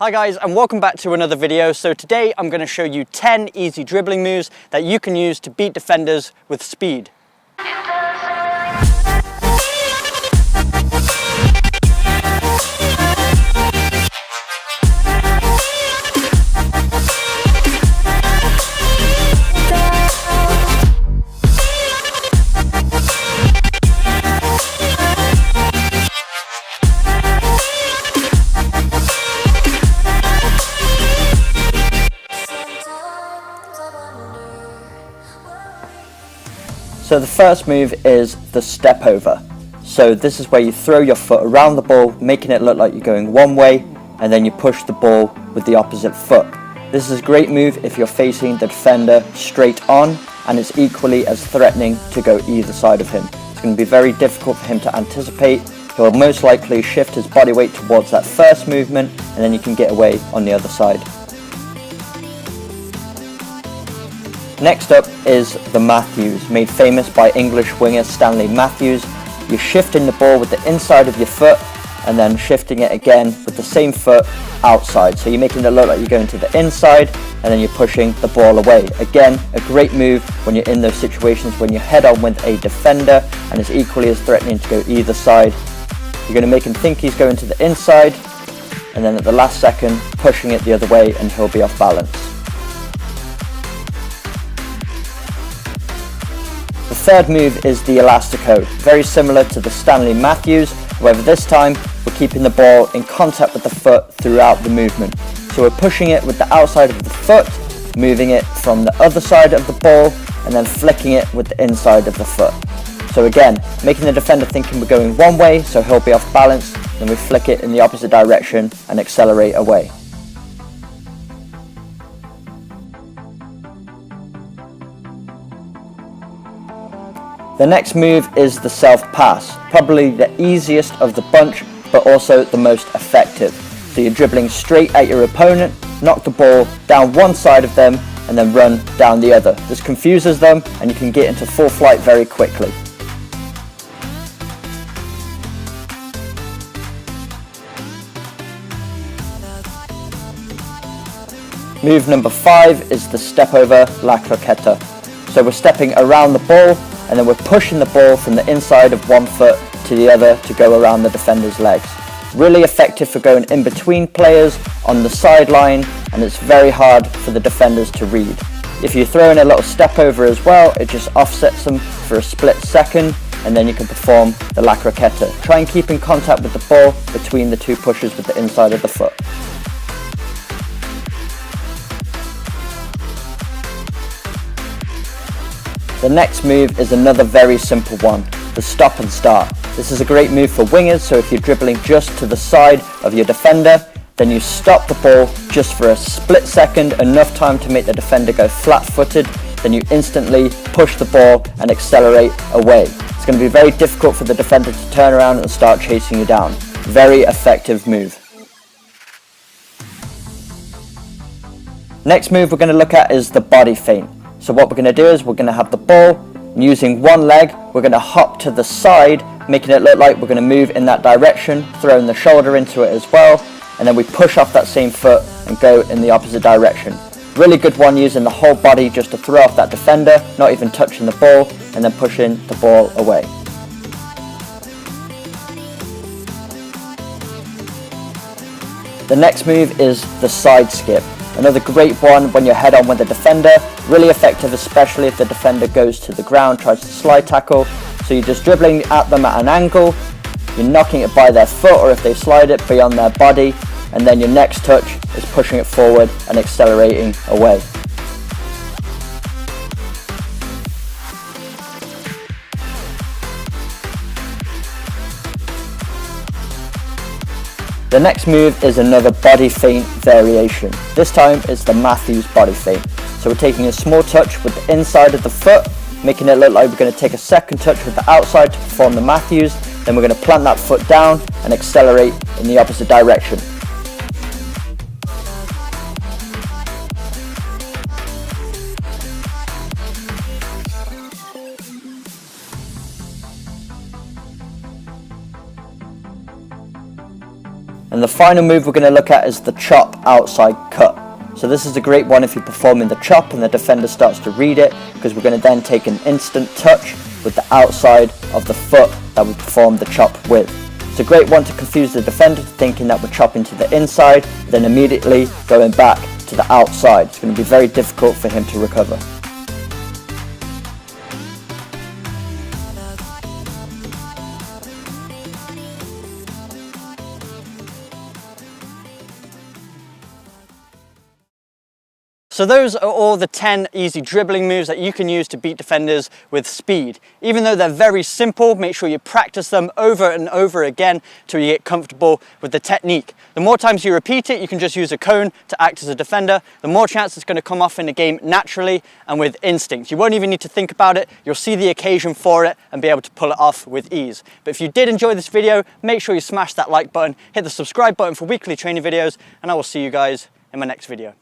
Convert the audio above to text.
Hi guys, and welcome back to another video. So today I'm going to show you 10 easy dribbling moves that you can use to beat defenders with speed. So the first move is the step over. So this is where you throw your foot around the ball, making it look like you're going one way, and then you push the ball with the opposite foot. This is a great move if you're facing the defender straight on, and it's equally as threatening to go either side of him. It's going to be very difficult for him to anticipate. He'll most likely shift his body weight towards that first movement, and then you can get away on the other side. Next up is the Matthews, made famous by English winger Stanley Matthews. You're shifting the ball with the inside of your foot and then shifting it again with the same foot outside. So you're making it look like you're going to the inside and then you're pushing the ball away. Again, a great move when you're in those situations when you're head on with a defender and it's equally as threatening to go either side. You're going to make him think he's going to the inside and then at the last second pushing it the other way and he'll be off balance. The third move is the elastico, very similar to the Stanley Matthews, however this time we're keeping the ball in contact with the foot throughout the movement. So we're pushing it with the outside of the foot, moving it from the other side of the ball, and then flicking it with the inside of the foot. So again, making the defender thinking we're going one way, so he'll be off balance, then we flick it in the opposite direction and accelerate away. The next move is the self-pass, probably the easiest of the bunch, but also the most effective. So you're dribbling straight at your opponent, knock the ball down one side of them, and then run down the other. This confuses them, and you can get into full flight very quickly. Move number 5 is the step over la croqueta. So we're stepping around the ball, and then we're pushing the ball from the inside of one foot to the other to go around the defender's legs. Really effective for going in between players on the sideline, and it's very hard for the defenders to read. If you throw in a little step over as well, it just offsets them for a split second, and then you can perform the la croqueta. Try and keep in contact with the ball between the two pushes with the inside of the foot. The next move is another very simple one, the stop and start. This is a great move for wingers, so if you're dribbling just to the side of your defender, then you stop the ball just for a split second, enough time to make the defender go flat-footed, then you instantly push the ball and accelerate away. It's going to be very difficult for the defender to turn around and start chasing you down. Very effective move. Next move we're going to look at is the body feint. So what we're going to do is we're going to have the ball, and using one leg, we're going to hop to the side, making it look like we're going to move in that direction, throwing the shoulder into it as well, and then we push off that same foot and go in the opposite direction. Really good one using the whole body just to throw off that defender, not even touching the ball, and then pushing the ball away. The next move is the side skip. Another great one when you're head on with the defender, really effective especially if the defender goes to the ground, tries to slide tackle. So you're just dribbling at them at an angle, you're knocking it by their foot or if they slide it beyond their body, and then your next touch is pushing it forward and accelerating away. The next move is another body feint variation. This time it's the Matthews body feint. So we're taking a small touch with the inside of the foot, making it look like we're going to take a second touch with the outside to perform the Matthews, then we're going to plant that foot down and accelerate in the opposite direction. And And the final move we're going to look at is the chop outside cut. So this is a great one if you're performing the chop and the defender starts to read it, because we're going to then take an instant touch with the outside of the foot that we performed the chop with. It's a great one to confuse the defender thinking that we're chopping to the inside, then immediately going back to the outside. It's going to be very difficult for him to recover. So those are all the 10 easy dribbling moves that you can use to beat defenders with speed. Even though they're very simple, make sure you practice them over and over again till you get comfortable with the technique. The more times you repeat it, you can just use a cone to act as a defender, the more chance it's going to come off in the game naturally and with instinct. You won't even need to think about it, you'll see the occasion for it and be able to pull it off with ease. But if you did enjoy this video, make sure you smash that like button, hit the subscribe button for weekly training videos, and I will see you guys in my next video.